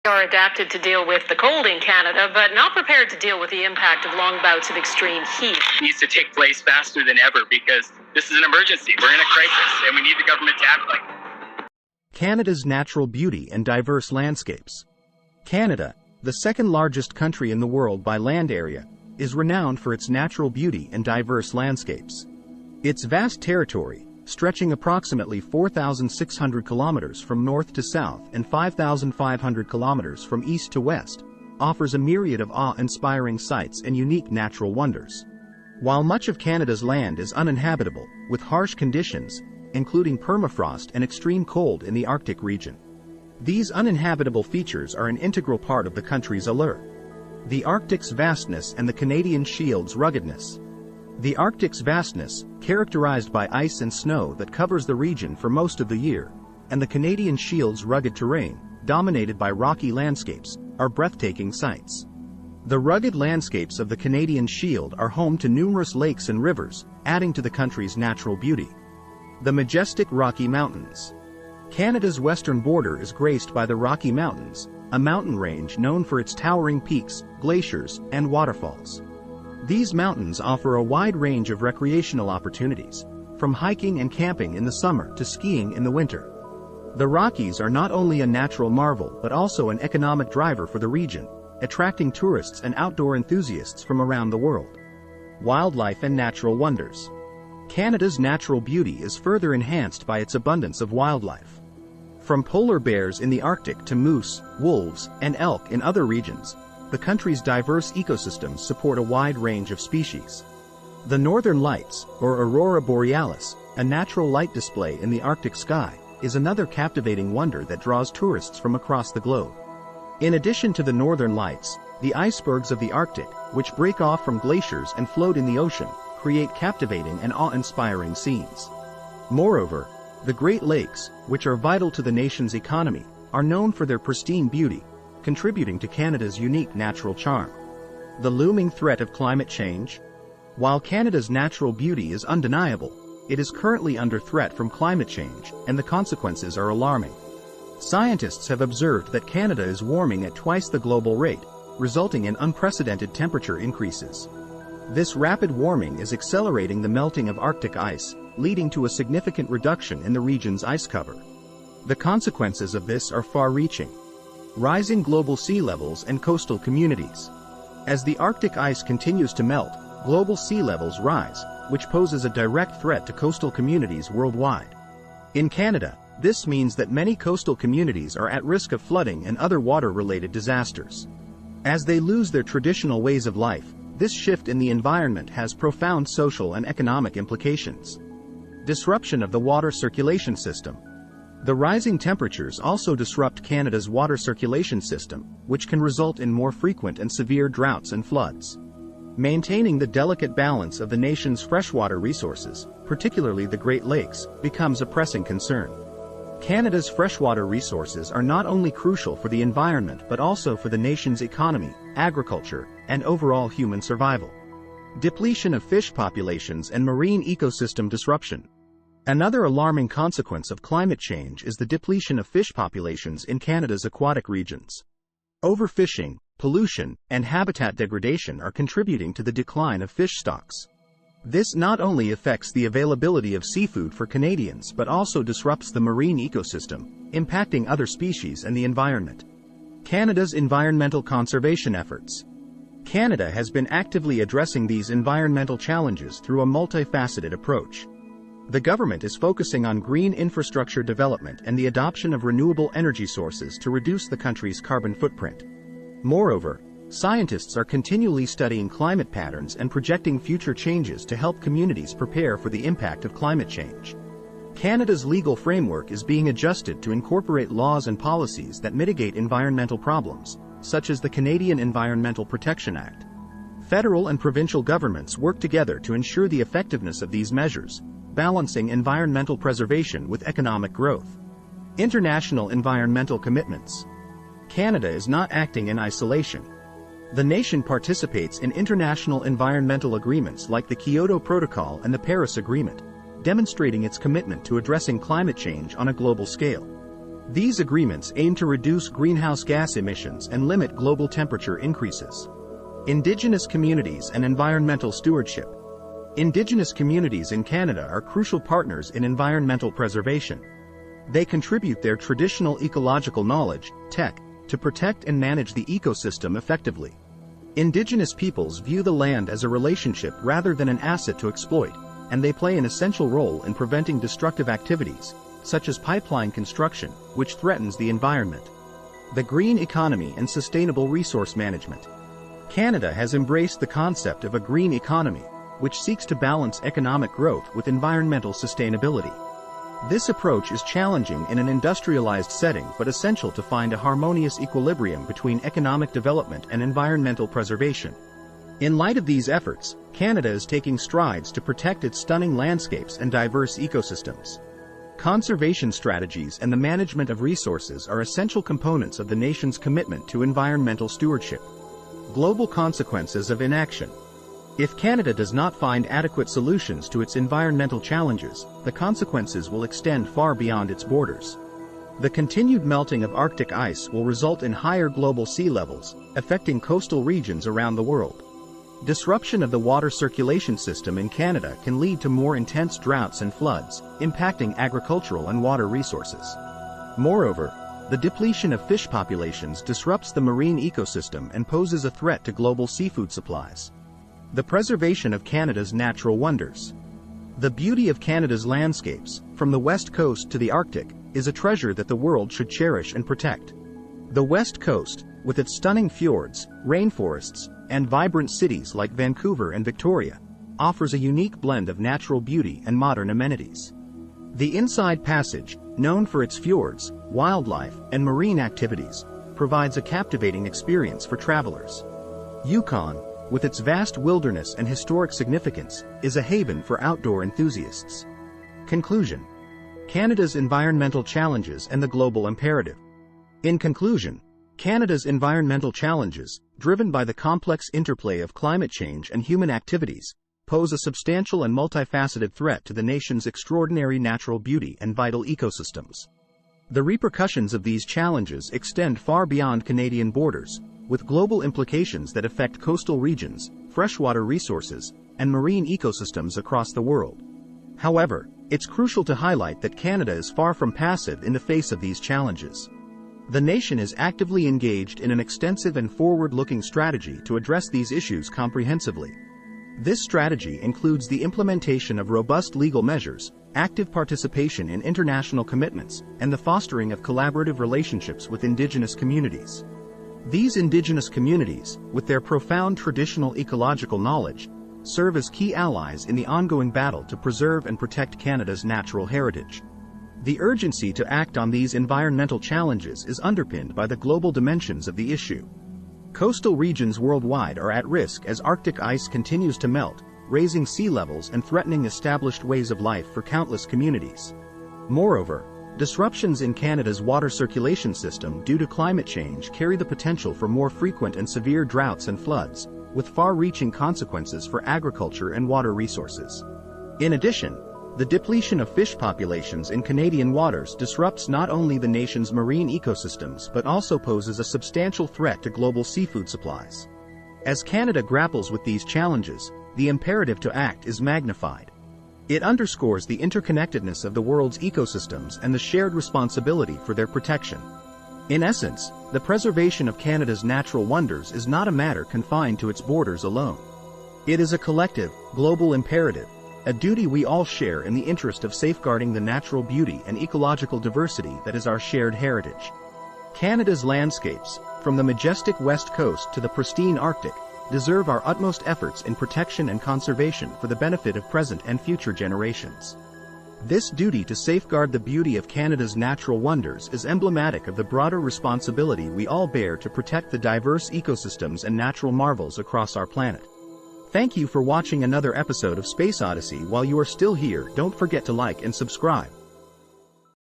Are adapted to deal with the cold in Canada, but not prepared to deal with the impact of long bouts of extreme heat. It needs to take place faster than ever because this is an emergency. We're in a crisis and we need the government to act like it. Canada's natural beauty and diverse landscapes. Canada, the second largest country in the world by land area, is renowned for its natural beauty and diverse landscapes. Its vast territory, stretching approximately 4,600 kilometers from north to south and 5,500 kilometers from east to west, offers a myriad of awe-inspiring sights and unique natural wonders. While much of Canada's land is uninhabitable, with harsh conditions, including permafrost and extreme cold in the Arctic region, these uninhabitable features are an integral part of the country's allure. The Arctic's vastness and the Canadian Shield's ruggedness. The Arctic's vastness, characterized by ice and snow that covers the region for most of the year, and the Canadian Shield's rugged terrain, dominated by rocky landscapes, are breathtaking sights. The rugged landscapes of the Canadian Shield are home to numerous lakes and rivers, adding to the country's natural beauty. The majestic Rocky Mountains. Canada's western border is graced by the Rocky Mountains, a mountain range known for its towering peaks, glaciers, and waterfalls. These mountains offer a wide range of recreational opportunities, from hiking and camping in the summer to skiing in the winter. The Rockies are not only a natural marvel but also an economic driver for the region, attracting tourists and outdoor enthusiasts from around the world. Wildlife and natural wonders. Canada's natural beauty is further enhanced by its abundance of wildlife. From polar bears in the Arctic to moose, wolves, and elk in other regions, the country's diverse ecosystems support a wide range of species. The Northern Lights, or Aurora Borealis, a natural light display in the Arctic sky, is another captivating wonder that draws tourists from across the globe. In addition to the Northern Lights, the icebergs of the Arctic, which break off from glaciers and float in the ocean, create captivating and awe-inspiring scenes. Moreover, the Great Lakes, which are vital to the nation's economy, are known for their pristine beauty, contributing to Canada's unique natural charm. The looming threat of climate change. While Canada's natural beauty is undeniable, it is currently under threat from climate change, and the consequences are alarming. Scientists have observed that Canada is warming at twice the global rate, resulting in unprecedented temperature increases. This rapid warming is accelerating the melting of Arctic ice, leading to a significant reduction in the region's ice cover. The consequences of this are far-reaching. Rising global sea levels and coastal communities. As the Arctic ice continues to melt, global sea levels rise, which poses a direct threat to coastal communities worldwide. In Canada, this means that many coastal communities are at risk of flooding and other water-related disasters. As they lose their traditional ways of life, this shift in the environment has profound social and economic implications. Disruption of the water circulation system. The rising temperatures also disrupt Canada's water circulation system, which can result in more frequent and severe droughts and floods. Maintaining the delicate balance of the nation's freshwater resources, particularly the Great Lakes, becomes a pressing concern. Canada's freshwater resources are not only crucial for the environment but also for the nation's economy, agriculture, and overall human survival. Depletion of fish populations and marine ecosystem disruption. Another alarming consequence of climate change is the depletion of fish populations in Canada's aquatic regions. Overfishing, pollution, and habitat degradation are contributing to the decline of fish stocks. This not only affects the availability of seafood for Canadians but also disrupts the marine ecosystem, impacting other species and the environment. Canada's environmental conservation efforts. Canada has been actively addressing these environmental challenges through a multifaceted approach. The government is focusing on green infrastructure development and the adoption of renewable energy sources to reduce the country's carbon footprint. Moreover, scientists are continually studying climate patterns and projecting future changes to help communities prepare for the impact of climate change. Canada's legal framework is being adjusted to incorporate laws and policies that mitigate environmental problems, such as the Canadian Environmental Protection Act. Federal and provincial governments work together to ensure the effectiveness of these measures, balancing environmental preservation with economic growth. International environmental commitments. Canada is not acting in isolation. The nation participates in international environmental agreements like the Kyoto Protocol and the Paris Agreement, demonstrating its commitment to addressing climate change on a global scale. These agreements aim to reduce greenhouse gas emissions and limit global temperature increases. Indigenous communities and environmental stewardship. Indigenous communities in Canada are crucial partners in environmental preservation. They contribute their traditional ecological knowledge, tech, to protect and manage the ecosystem effectively. Indigenous peoples view the land as a relationship rather than an asset to exploit, and they play an essential role in preventing destructive activities, such as pipeline construction, which threatens the environment. The green economy and sustainable resource management. Canada has embraced the concept of a green economy, which seeks to balance economic growth with environmental sustainability. This approach is challenging in an industrialized setting but essential to find a harmonious equilibrium between economic development and environmental preservation. In light of these efforts, Canada is taking strides to protect its stunning landscapes and diverse ecosystems. Conservation strategies and the management of resources are essential components of the nation's commitment to environmental stewardship. Global consequences of inaction. If Canada does not find adequate solutions to its environmental challenges, the consequences will extend far beyond its borders. The continued melting of Arctic ice will result in higher global sea levels, affecting coastal regions around the world. Disruption of the water circulation system in Canada can lead to more intense droughts and floods, impacting agricultural and water resources. Moreover, the depletion of fish populations disrupts the marine ecosystem and poses a threat to global seafood supplies. The preservation of Canada's natural wonders. The beauty of Canada's landscapes, from the west coast to the Arctic, is a treasure that the world should cherish and protect. The west coast, with its stunning fjords, rainforests, and vibrant cities like Vancouver and Victoria, offers a unique blend of natural beauty and modern amenities. The Inside Passage, known for its fjords, wildlife, and marine activities, provides a captivating experience for travelers. Yukon, with its vast wilderness and historic significance, is a haven for outdoor enthusiasts. Conclusion. Canada's environmental challenges and the global imperative. In conclusion, Canada's environmental challenges, driven by the complex interplay of climate change and human activities, pose a substantial and multifaceted threat to the nation's extraordinary natural beauty and vital ecosystems. The repercussions of these challenges extend far beyond Canadian borders, with global implications that affect coastal regions, freshwater resources, and marine ecosystems across the world. However, it's crucial to highlight that Canada is far from passive in the face of these challenges. The nation is actively engaged in an extensive and forward-looking strategy to address these issues comprehensively. This strategy includes the implementation of robust legal measures, active participation in international commitments, and the fostering of collaborative relationships with Indigenous communities. These Indigenous communities, with their profound traditional ecological knowledge, serve as key allies in the ongoing battle to preserve and protect Canada's natural heritage. The urgency to act on these environmental challenges is underpinned by the global dimensions of the issue. Coastal regions worldwide are at risk as Arctic ice continues to melt, raising sea levels and threatening established ways of life for countless communities. Moreover, disruptions in Canada's water circulation system due to climate change carry the potential for more frequent and severe droughts and floods, with far-reaching consequences for agriculture and water resources. In addition, the depletion of fish populations in Canadian waters disrupts not only the nation's marine ecosystems but also poses a substantial threat to global seafood supplies. As Canada grapples with these challenges, the imperative to act is magnified. It underscores the interconnectedness of the world's ecosystems and the shared responsibility for their protection. In essence, the preservation of Canada's natural wonders is not a matter confined to its borders alone. It is a collective, global imperative, a duty we all share in the interest of safeguarding the natural beauty and ecological diversity that is our shared heritage. Canada's landscapes, from the majestic west coast to the pristine Arctic, deserve our utmost efforts in protection and conservation for the benefit of present and future generations. This duty to safeguard the beauty of Canada's natural wonders is emblematic of the broader responsibility we all bear to protect the diverse ecosystems and natural marvels across our planet. Thank you for watching another episode of Space Odyssey. While you are still here, don't forget to like and subscribe.